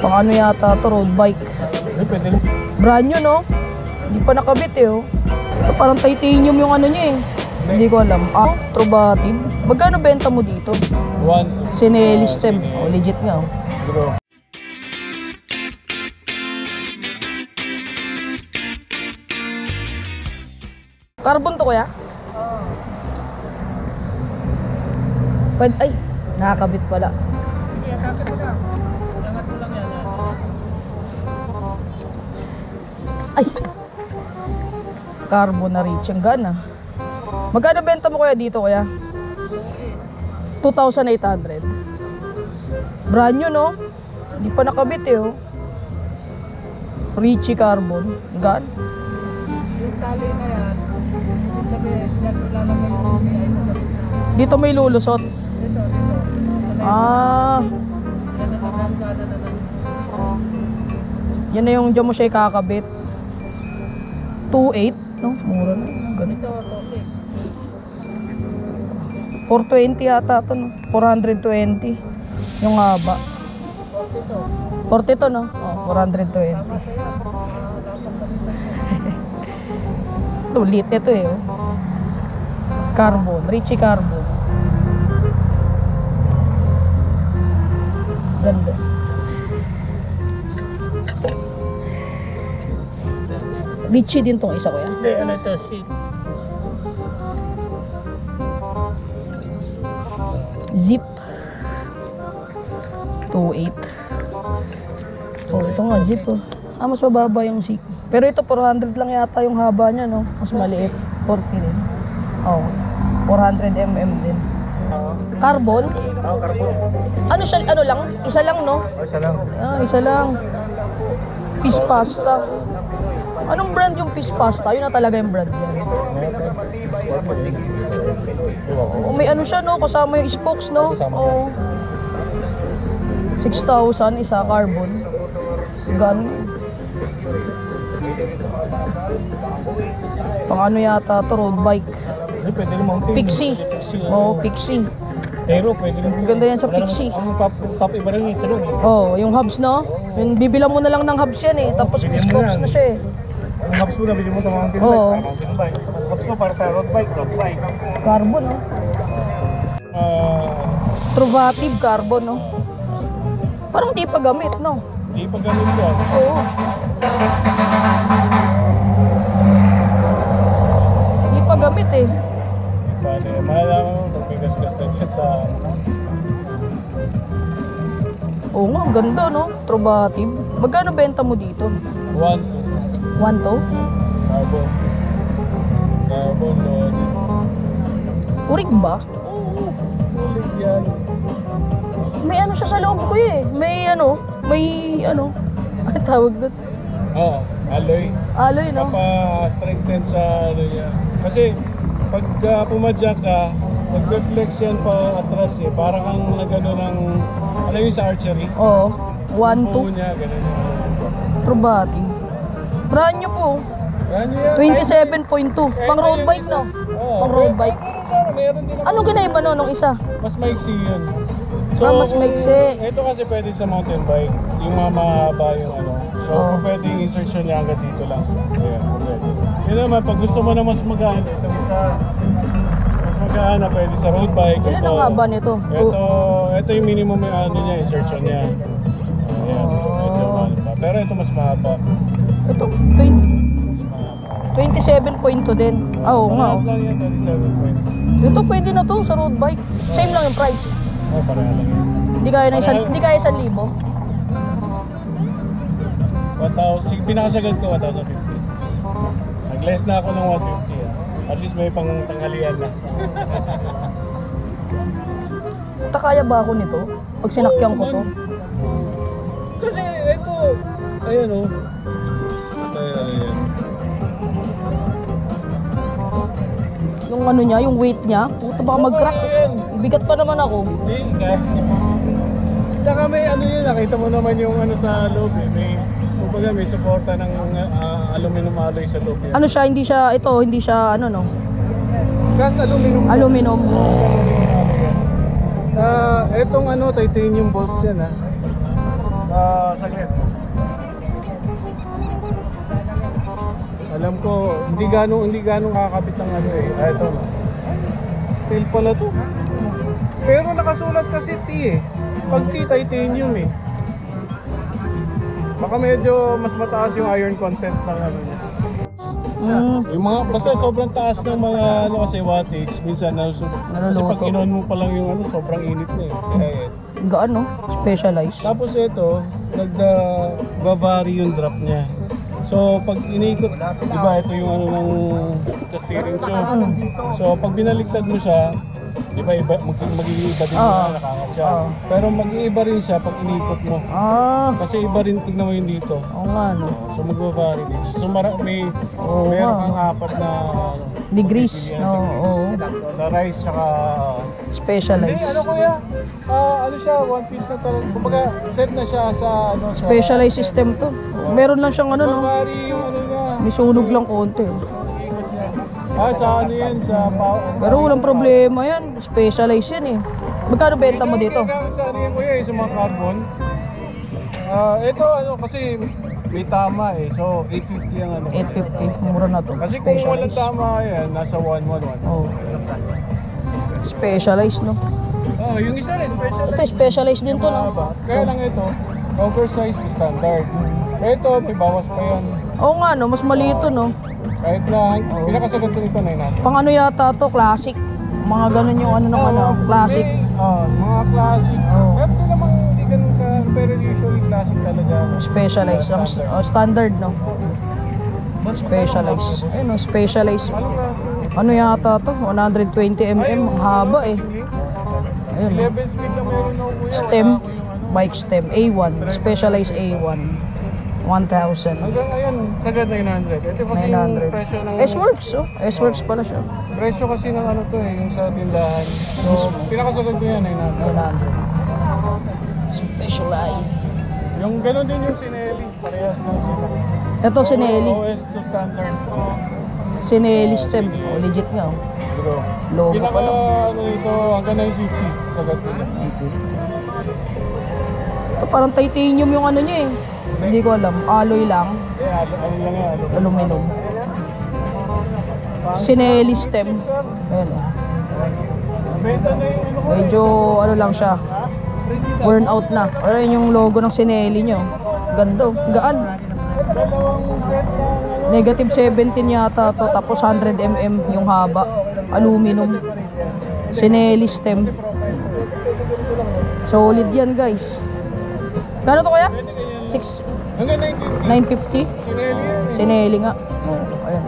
Pang ano yata to, road bike. Brand new, no? Hindi pa nakabit eh, oh. Ito parang titanium yung ano niya eh. Hindi ko alam. Ah, Trovative. Magkano benta mo dito? 1. Sinelli stem. Oh, legit nga, oh. Bro. Carbon to, kuya? Pwede, ay, nakakabit pala. Sige, kakit mo lang. Langat mo lang yan. Ay! Carbon na rich. Ang gana. Magkano benta mo kuya dito, kuya? 2,800. Brand new, no? Hindi pa nakabit eh, oh. Richie Carbon. Ang gana. Yung tali na yan, sabihin, yan ilalagay yung SBI mo sa gitna. Dito may lulusot. Dito. Ah, Yan na nagkagana na lang. yan na yung dyan mo siya kakabit. 2,800, no? Mura na. Ganito. Ito, 420 yata to, no? 420. Yung haba. 42. 40 to, no? Oh, 420. Tama sa'yo. Lapang balitan. Ito, lit ito eh, oh. Carbon, Richie Carbon. Ganda. Richie din tong isa, kuya. Hindi, ano ito, seat. Zip 2.8. Oh, ito nga zip, oh. Ah, mas mababa yung zip. Pero ito 400 lang yata yung haba niya, no? Mas maliit, 40 din. Oh, 400 mm din. Carbon? Oo, carbon. Ano siya, ano lang? Isa lang, no? Isa lang. Ah, isa lang. Fish pasta. Anong brand yung fish pasta? Yun na talaga yung brand yan. Oh, may ano siya, no? Kasama yung spokes, no? Oh. 6,000 isa carbon. Gan. Pang ano yata to, road bike. Ay, pwede naman. Pixie. Oh, Pixie. Pero pwede naman. Ganda yan sa Pixie. Ang top iba rin ito lang. Oh, yung hubs, no? Yung bibilang mo na lang ng hubs yan eh. Tapos may spokes na siya eh. Ang hubs mo na, bili mo sa mountain Oo. bike. Mountain bike. Hubs mo para sa road bike. Carbon, no? Trovative carbon, no? Parang di pa gamit, no? Di pa ganun yan. Oo. Di pa gamit eh. Bale, malalaman mo kung may gas-gas na dyan sa... Oo nga, ang ganda, no? Trovative. Magkano benta mo dito? 1. 1 to? Carbon. Carbon, load. Urig ba? Oo. Ulit yan. May ano siya sa loob ko eh. May ano, ano tawag doon? Oo, alloy. Alloy, no? Papa-strengthen sa ano niya. Kasi pag pumadyak ka, nag-reflex yan pa atras eh. Parang kang nagano ng, alam yun sa archery? Oo. 1 to? Oo niya, ganun yun. Trovative. Brand new po. Yan yan. 27.2. Pang road bike, no? Oo. Pang road bike. Meron din Anong kinaiba no nung isa? mas maiksi yun. Mas maiksi. Ito kasi pwede sa mountain bike, yung mga mahaba yung ano. So pwede yung insertion niya hanggang dito lang. Ayan, pwede. Yun naman, pag gusto mo na mas magaan, ito isa, mas magaan na pwede sa road bike. Ilan ang haba nito? Ito yung minimum yung ano niya, insertion niya. Ayan, medyo mahal pa. Pero ito mas mahaba. Ito, Mas mahaba. 27.2 din. Oo nga. Parehas lang yan, 27.2. Ito pwede na to sa road bike. Same lang yung price. Oh, pareha lang yan. Hindi kaya 1,000. 1,000, pinakasagad ko 1,050. Nag-less na ako ng 150 ah. At least may pang tanghalian na. Kaya ba ako nito? Pag sinakyan ko to? Kasi ito, ayan oh. Ayan. Yung ano niya, yung weight niya. Puto baka mag-crack. Bigat pa naman ako. Hindi, kahit. Tsaka may ano yun, nakita mo naman yung ano sa loob eh. Kumbaga may suporta ng aluminum alloy sa loob yan. Ano siya, hindi siya ano no? Gas aluminum. Aluminum. Etong ano, titanium bolts yan ha. saglit. Alam ko, hindi ganong kakapit ang ano eh. Ito no. Steel pala to. Pero nakasulat kasi T eh. Pag T, titanium eh. Baka medyo mas mataas yung iron content ng ano niya. Yung mga, basta sobrang taas ng mga ano kasi wattage, minsan kasi pag kinon mo pa lang yung ano, sobrang init na eh. Kaya Gaan, no? Specialized. tapos ito, nagda-vary yung drop niya. So pag iniikot, diba ito yung ano ng steering so pag binaliktad mo siya, diba magiging iba din yung nakakat siya. Pero mag-iiba rin siya pag iniikot mo. Kasi iba rin, tignan mo yun dito. Oo nga, no? So mag-vary din. So meron kang apat na Degrees, no? Oo. sa rice tsaka Specialized. ano kuya? Ano siya, one piece na talaga. Kumbaga set na siya sa ano sa Specialized system to. Meron lang siyang ano, no? vary yung ano niya. May sunog lang konti. Sa ano yan, sa Pero walang problema yan. Specialized yan eh. Magkano benta mo dito? Sa ano yan kuya, sa mga carbon. Ito ano kasi may tama eh. So 850 ang ano. 850. Mura na to. Kasi kung walang tama yan, nasa 111. Oh. Specialized, no? Yung isa rin, special. Ito, specialized din to, no? Kaya lang ito, oversized standard. Ito, may bawas pa yan. Oo nga, no? Mas maliit to, no? Kahit na, pinakasagot nito na yun. Pang ano yata to? Classic. Mga ganun yung ano ng ano, classic. Mga classic. Pero ito namang hindi ganun ka, pero usually classic talaga. Specialized. Standard, no? Specialized. Ayun, no? Specialized. Anong klase? Ano yata to? 120 mm. Ang haba eh. Ayun, no? 11 speed na meron na kuya. Stem. Bike stem. A1. Specialized A1. 1,000. Hanggang ngayon, sagad 900. Ito kasi yung 900. presyo ng... S-Works, oh. S-Works pala siya. Presyo kasi ng ano to eh, yung sa tindahan. So, pinakasagad ko yan, 900. 900. Specialized. Yung gano'n din yung Sinelli. Parehas na sila. Ito, Sinelli. OS to standard. Sinelli stem. Oh, legit nga, oh. Bro. Logo Pinaka pa lang. ano ito, hanggang 950. Sagad ko yan. Ito parang titanium yung ano niya eh. Hindi ko alam. Alloy lang. Eh, ano lang yan. Aluminum. Sinelli stem. Ayan, oh. Benta na yung ano ko. Medyo ano lang siya. Burn out na. Ayan yung logo ng Sinelli nyo. Ganda, oh. Gaan. Dalawang set ng ano. Negative 17 yata to. Tapos 100 mm yung haba. Aluminum. Sinelli stem. Solid yan, guys. Kano to kaya? 6 Hanggang 950. 950? Sinelli yan. Sinelli nga. Oh, ayan.